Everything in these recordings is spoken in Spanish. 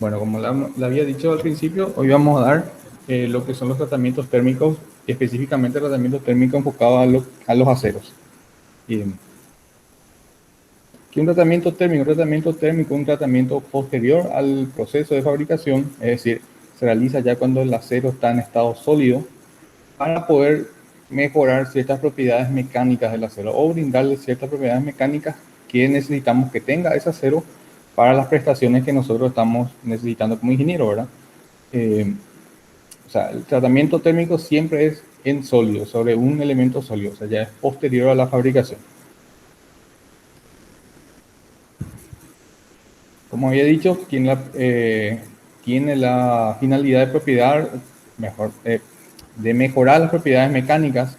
Bueno, como le había dicho al principio, hoy vamos a dar lo que son los tratamientos térmicos, específicamente tratamientos térmicos enfocados a los aceros. Y, que un tratamiento térmico, un tratamiento posterior al proceso de fabricación, es decir, se realiza ya cuando el acero está en estado sólido para poder mejorar ciertas propiedades mecánicas del acero o brindarle ciertas propiedades mecánicas que necesitamos que tenga ese acero para las prestaciones que nosotros estamos necesitando como ingeniero, ¿verdad? O sea, el tratamiento térmico siempre es en sólido, sobre un elemento sólido, o sea, ya es posterior a la fabricación. Como había dicho, tiene la finalidad de de mejorar las propiedades mecánicas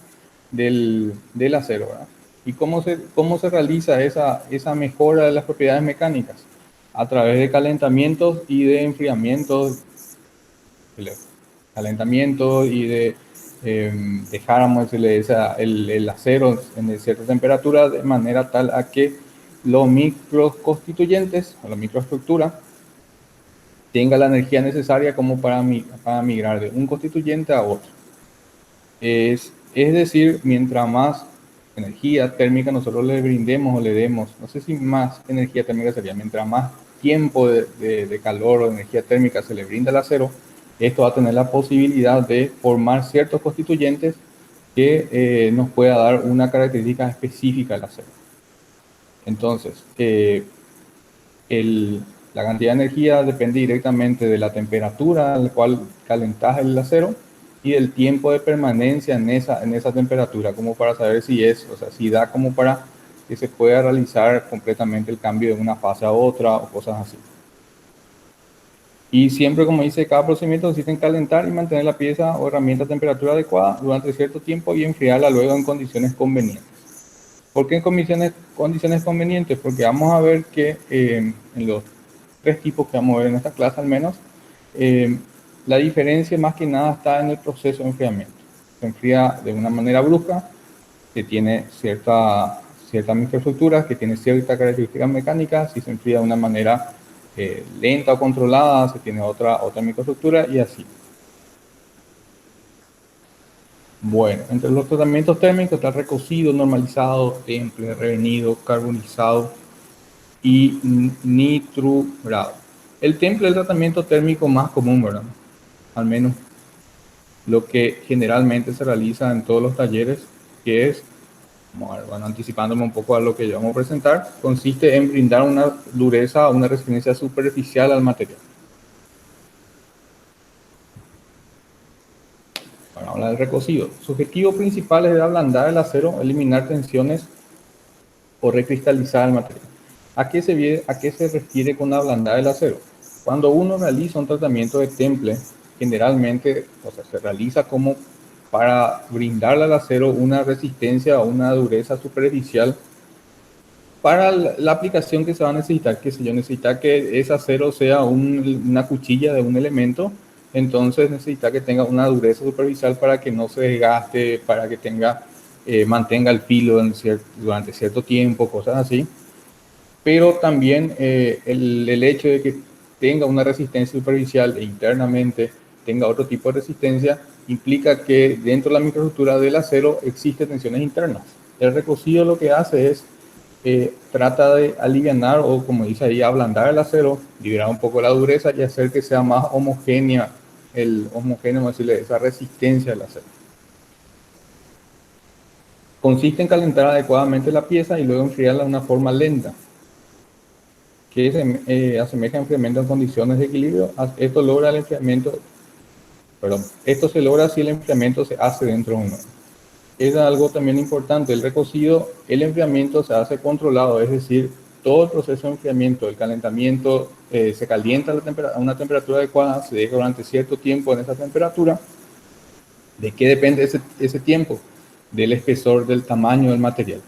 del acero, ¿verdad? ¿Y cómo se realiza esa mejora de las propiedades mecánicas? A través de calentamientos y de enfriamientos, y de dejar, vamos a decirle, el acero en cierta temperatura de manera tal a que los microconstituyentes o la microestructura tenga la energía necesaria como para migrar de un constituyente a otro. Es decir, mientras más energía térmica nosotros le brindemos o le demos, no sé si más energía térmica sería, mientras más tiempo de calor o energía térmica se le brinda al acero, esto va a tener la posibilidad de formar ciertos constituyentes que nos pueda dar una característica específica del acero. Entonces, la cantidad de energía depende directamente de la temperatura a la cual calentas el acero y del tiempo de permanencia en esa temperatura, como para saber si da como para que se pueda realizar completamente el cambio de una fase a otra o cosas así. Y siempre, como dice, cada procedimiento consiste calentar y mantener la pieza o herramienta a temperatura adecuada durante cierto tiempo y enfriarla luego en condiciones convenientes. ¿Por qué en condiciones convenientes? Porque vamos a ver que en los 3 tipos que vamos a ver en esta clase al menos, la diferencia más que nada está en el proceso de enfriamiento. Se enfría de una manera brusca, que tiene ciertas microestructuras, que tiene ciertas características mecánicas. Si se enfría de una manera lenta o controlada, se tiene otra microestructura y así. Bueno, entre los tratamientos térmicos está recocido, normalizado, temple, revenido, carbonizado y nitrurado. El temple es el tratamiento térmico más común, ¿verdad? Al menos lo que generalmente se realiza en todos los talleres, que es, bueno, anticipándome un poco a lo que vamos a presentar, consiste en brindar una dureza o una resistencia superficial al material. Bueno, habla del recocido. Su objetivo principal es ablandar el acero, eliminar tensiones o recristalizar el material. ¿A qué se refiere con ablandar el acero? Cuando uno realiza un tratamiento de temple, generalmente, se realiza como para brindarle al acero una resistencia o una dureza superficial para la aplicación que se va a necesitar, que si yo necesita que ese acero sea una cuchilla de un elemento, entonces necesita que tenga una dureza superficial para que no se desgaste, para que mantenga el filo durante cierto tiempo, cosas así. Pero también el hecho de que tenga una resistencia superficial e internamente tenga otro tipo de resistencia implica que dentro de la microestructura del acero existen tensiones internas. El recocido lo que hace es trata de alivianar o, como dice ahí, ablandar el acero, liberar un poco la dureza y hacer que sea más homogénea, esa resistencia del acero. Consiste en calentar adecuadamente la pieza y luego enfriarla de una forma lenta, que se asemeja a enfriamiento en condiciones de equilibrio. Esto se logra si el enfriamiento se hace dentro de un horno. Es algo también importante, el recocido, el enfriamiento se hace controlado, es decir, todo el proceso de enfriamiento, el calentamiento, se calienta a una temperatura adecuada, se deja durante cierto tiempo en esa temperatura. ¿De qué depende ese tiempo? Del espesor, del tamaño del material.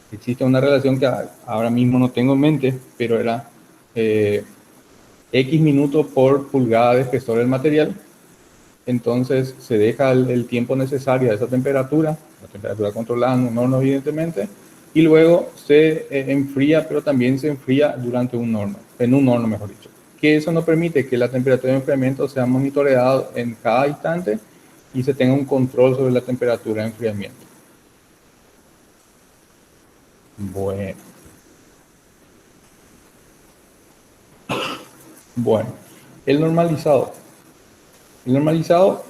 Existe una relación que ahora mismo no tengo en mente, pero era X minutos por pulgada de espesor del material. Entonces se deja el tiempo necesario a esa temperatura, la temperatura controlada en un horno evidentemente, y luego se enfría, pero también se enfría durante un horno, en un horno mejor dicho. que eso nos permite que la temperatura de enfriamiento sea monitoreada en cada instante y se tenga un control sobre la temperatura de enfriamiento. Bueno, bueno, el normalizado. El normalizado,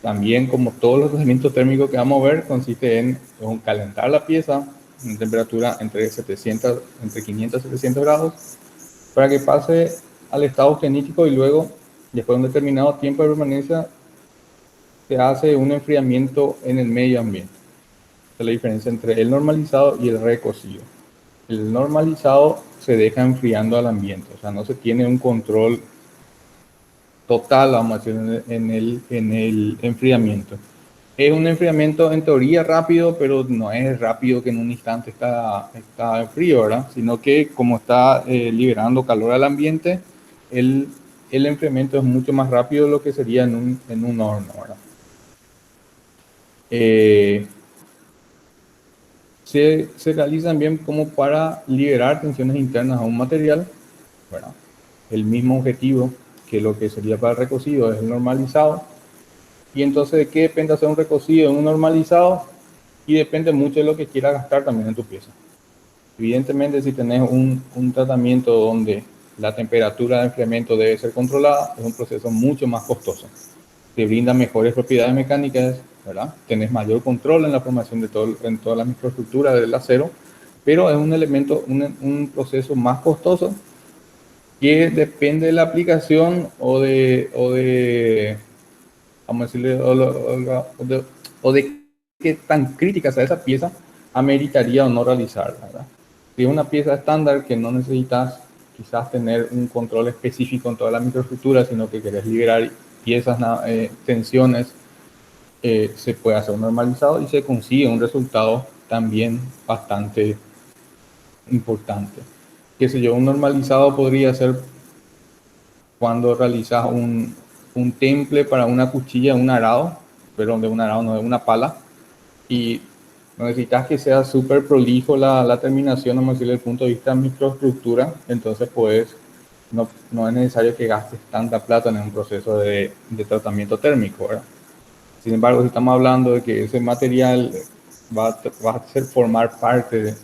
también como todos los procedimientos térmicos que vamos a ver, consiste en calentar la pieza en temperatura entre 500 y 700 grados para que pase al estado austenítico y luego, después de un determinado tiempo de permanencia, se hace un enfriamiento en el medio ambiente. Esta es la diferencia entre el normalizado y el recocido. El normalizado se deja enfriando al ambiente, o sea, no se tiene un control total, vamos a decir, en el enfriamiento. Es un enfriamiento en teoría rápido, pero no es rápido que en un instante está frío, ¿verdad? Sino que como está liberando calor al ambiente, el, el enfriamiento es mucho más rápido de lo que sería en un horno, ¿verdad? Eh, se realizan bien como para liberar tensiones internas a un material, ¿verdad? El mismo objetivo que lo que sería para el recocido es el normalizado. Y entonces, ¿de qué depende hacer un recocido en un normalizado? Y depende mucho de lo que quieras gastar también en tu pieza. Evidentemente, si tenés un tratamiento donde la temperatura de enfriamiento debe ser controlada, es un proceso mucho más costoso. Te brinda mejores propiedades mecánicas, ¿verdad? Tenés mayor control en la formación en toda la microestructura del acero, pero es un elemento, un proceso más costoso que depende de la aplicación o de vamos a decirle, o de qué tan crítica sea esa pieza, ameritaría o no realizarla, ¿verdad? Si es una pieza estándar que no necesitas quizás tener un control específico en toda la microestructura, sino que querés liberar piezas, tensiones, se puede hacer un normalizado y se consigue un resultado también bastante importante. Qué sé yo, un normalizado podría ser cuando realizas un temple para una cuchilla, un arado, pero de un arado, no de una pala, y necesitas que sea súper prolijo la terminación, vamos a decir, desde el punto de vista de microestructura, entonces pues no es necesario que gastes tanta plata en un proceso de tratamiento térmico, ¿verdad? Sin embargo, si estamos hablando de que ese material va a ser formar parte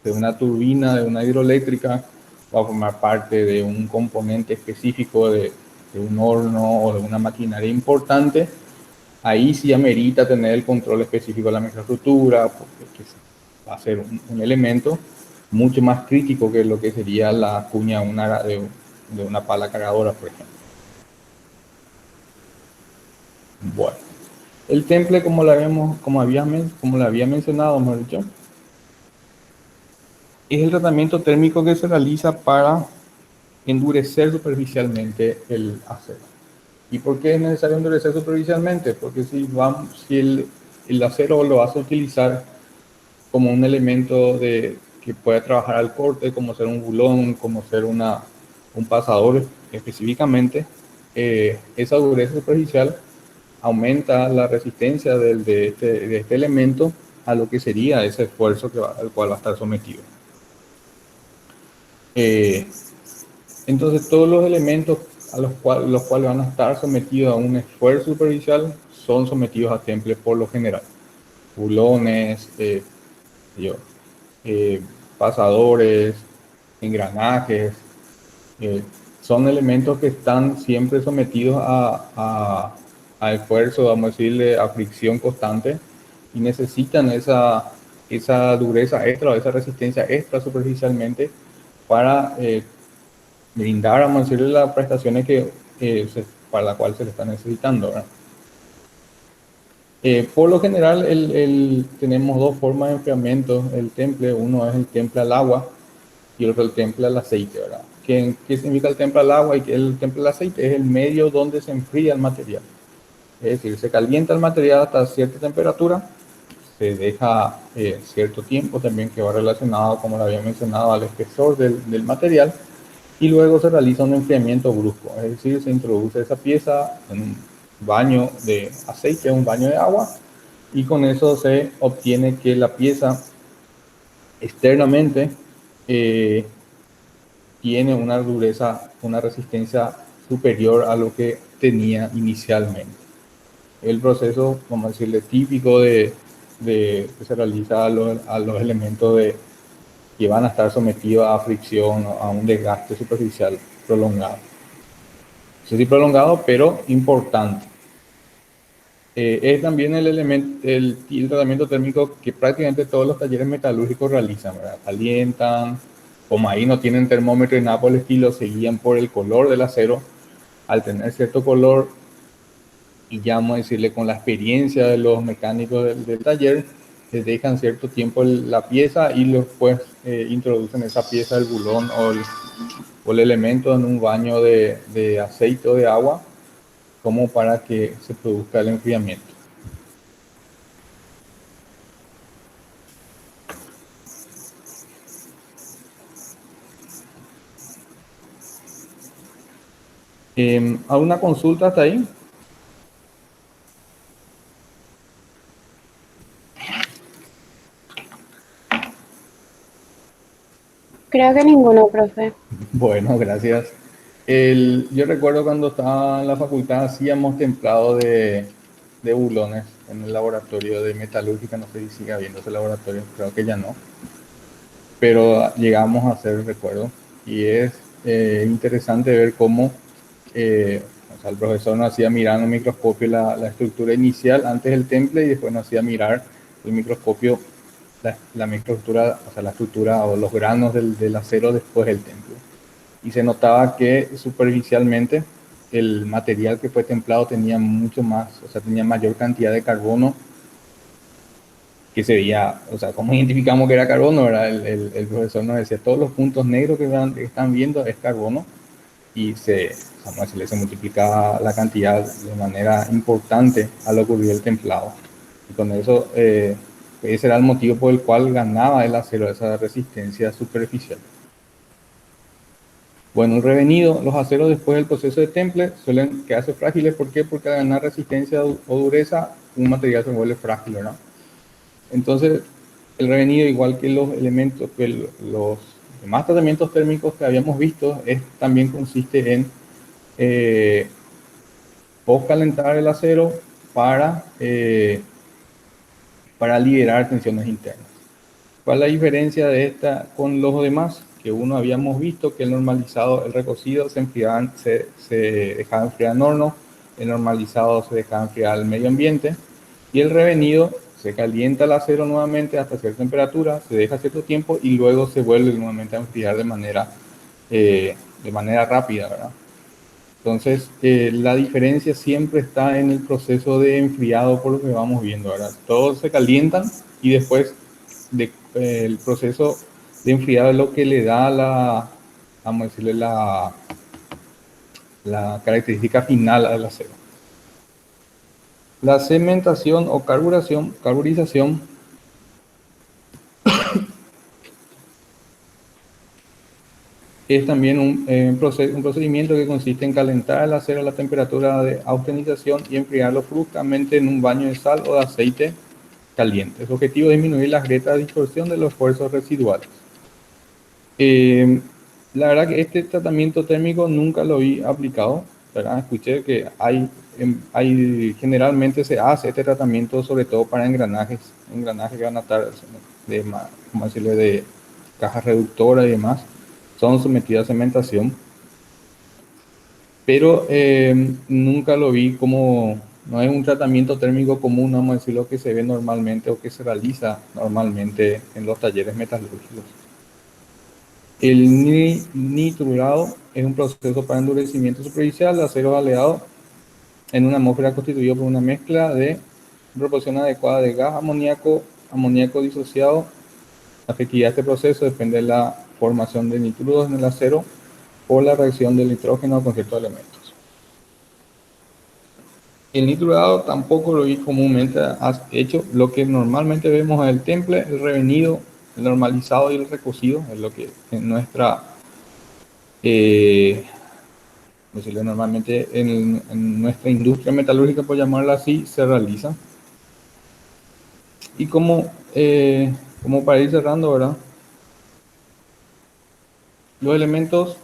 de una turbina, de una hidroeléctrica, va a formar parte de un componente específico de un horno o de una maquinaria importante, ahí sí amerita tener el control específico de la microestructura, porque va a ser un elemento mucho más crítico que lo que sería la cuña de una pala cargadora, por ejemplo. Bueno, el temple, como lo había mencionado, mejor dicho, es el tratamiento térmico que se realiza para endurecer superficialmente el acero. ¿Y por qué es necesario endurecer superficialmente? Porque si el acero lo vas a utilizar como un elemento que pueda trabajar al corte, como ser un bulón, como ser un pasador específicamente, esa dureza superficial aumenta la resistencia de este elemento a lo que sería ese esfuerzo al cual va a estar sometido. Eh, entonces, todos los elementos los cuales van a estar sometidos a un esfuerzo superficial son sometidos a temple por lo general. Bulones, yo, pasadores, engranajes, eh, son elementos que están siempre sometidos a esfuerzo, vamos a decirle, a fricción constante y necesitan esa dureza extra o esa resistencia extra superficialmente para brindar, vamos a decirle, las prestaciones para la cual se le está necesitando, ¿verdad? Por lo general, tenemos dos formas de enfriamiento del temple. Uno es el temple al agua y otro el temple al aceite, ¿verdad? ¿Qué significa el temple al agua y qué es el temple al aceite? Es el medio donde se enfría el material. Es decir, se calienta el material hasta cierta temperatura, se deja cierto tiempo también que va relacionado, como lo había mencionado, al espesor del material, y luego se realiza un enfriamiento brusco, es decir, se introduce esa pieza en un baño de aceite, un baño de agua, y con eso se obtiene que la pieza externamente eh, tiene una dureza, una resistencia superior a lo que tenía inicialmente. El proceso, vamos a decirle, típico que se realiza a los elementos que van a estar sometidos a fricción o a un desgaste superficial prolongado. Eso sí, prolongado, pero importante. Es también el elemento, el tratamiento térmico que prácticamente todos los talleres metalúrgicos realizan, ¿verdad? Calientan, como ahí no tienen termómetro y nada por el estilo, se guían por el color del acero. Al tener cierto color, y ya vamos a decirle con la experiencia de los mecánicos del taller, les dejan cierto tiempo la pieza y después introducen esa pieza, el bulón o el elemento en un baño de aceite o de agua, como para que se produzca el enfriamiento. ¿Alguna consulta hasta ahí? Creo que ninguno, profe. Bueno, gracias. Yo recuerdo cuando estaba en la facultad hacíamos templado de bulones en el laboratorio de metalúrgica, no sé si sigue habiendo ese laboratorio, creo que ya no, pero llegamos a hacer, recuerdo, y es interesante ver cómo o sea, el profesor nos hacía mirar en un microscopio la estructura inicial antes del temple y después nos hacía mirar el microscopio, la microestructura, o sea, la estructura o los granos del acero después del temple. Y se notaba que superficialmente el material que fue templado tenía mucho más, o sea, tenía mayor cantidad de carbono que se veía, o sea, ¿cómo identificamos que era carbono? ¿Verdad? El profesor nos decía, todos los puntos negros que están viendo es carbono y vamos a decirle, se multiplicaba la cantidad de manera importante al ocurrir el templado. Y con eso, ese era el motivo por el cual ganaba el acero esa resistencia superficial. Bueno, el revenido, los aceros después del proceso de temple suelen quedarse frágiles. ¿Por qué? Porque al ganar resistencia o dureza, un material se vuelve frágil, ¿verdad? Entonces, el revenido, igual que los elementos, que los demás tratamientos térmicos que habíamos visto, también consiste en post-calentar el acero para liberar tensiones internas. ¿Cuál es la diferencia de esta con los demás? Que uno habíamos visto que el normalizado, el recocido se dejaba enfriar en horno, el normalizado se dejaba enfriar al medio ambiente y el revenido se calienta el acero nuevamente hasta cierta temperatura, se deja cierto tiempo y luego se vuelve nuevamente a enfriar de manera rápida, ¿verdad? Entonces, la diferencia siempre está en el proceso de enfriado, por lo que vamos viendo, ¿verdad? Todos se calientan y después el proceso de enfriado es lo que le da vamos a decirle, la característica final al acero. La cementación o carburización es también un procedimiento que consiste en calentar el acero a la temperatura de austenización y enfriarlo bruscamente en un baño de sal o de aceite caliente. Su objetivo es disminuir las grietas de distorsión de los esfuerzos residuales. La verdad que este tratamiento térmico nunca lo vi aplicado, ¿verdad? Escuché que generalmente se hace este tratamiento sobre todo para engranajes que van a estar ¿cómo decirle? De cajas reductoras y demás, son sometidas a cementación, pero nunca lo vi como, no es un tratamiento térmico común, vamos a decirlo, que se ve normalmente o que se realiza normalmente en los talleres metalúrgicos. El nitrurado es un proceso para endurecimiento superficial de acero aleado en una atmósfera constituido por una mezcla de proporción adecuada de gas amoníaco disociado. La efectividad de este proceso depende de la formación de nitruros en el acero o la reacción del nitrógeno con ciertos elementos. El nitrurado tampoco lo vi comúnmente hecho. Lo que normalmente vemos es el temple, el revenido, el normalizado y el recocido, es lo que en nuestra normalmente en nuestra industria metalúrgica, por llamarla así, se realiza. Y como para ir cerrando, ¿verdad? Los elementos,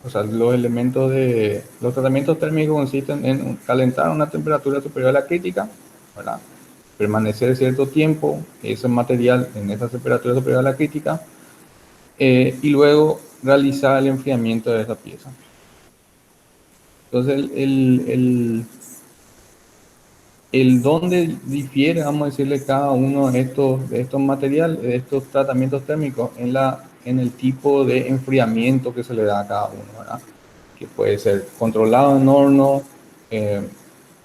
o sea, los elementos de los tratamientos térmicos consisten en calentar a una temperatura superior a la crítica, ¿verdad? Permanecer cierto tiempo ese material en esa temperatura superior a la crítica, y luego realizar el enfriamiento de esa pieza. Entonces, el dónde difiere, vamos a decirle, cada uno de estos materiales, de estos tratamientos térmicos, en el tipo de enfriamiento que se le da a cada uno, ¿verdad? Que puede ser controlado en horno, eh,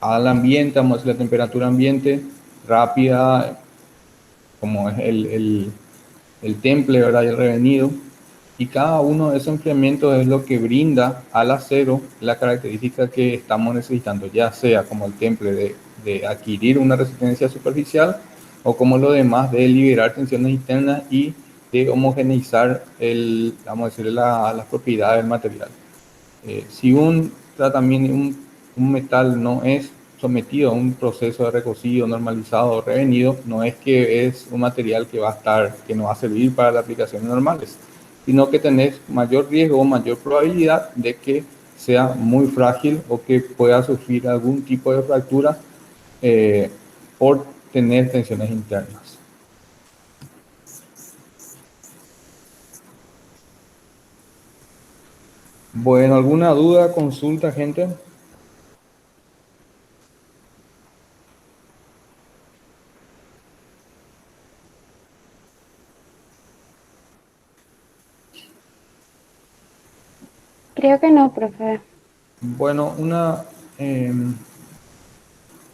al ambiente, vamos a decir, la temperatura ambiente, rápida, como es el temple, ¿verdad? Y el revenido. Y cada uno de esos enfriamientos es lo que brinda al acero la característica que estamos necesitando, ya sea como el temple de adquirir una resistencia superficial o como lo demás de liberar tensiones internas y de homogeneizar vamos a decir, las propiedades del material. Si un tratamiento, un metal no es sometido a un proceso de recocido, normalizado o revenido, no es que es un material que va a estar, que no va a servir para las aplicaciones normales, sino que tenés mayor riesgo o mayor probabilidad de que sea muy frágil o que pueda sufrir algún tipo de fractura, eh, por tener tensiones internas. Bueno, ¿alguna duda, consulta, gente? Creo que no, profe. Bueno, una...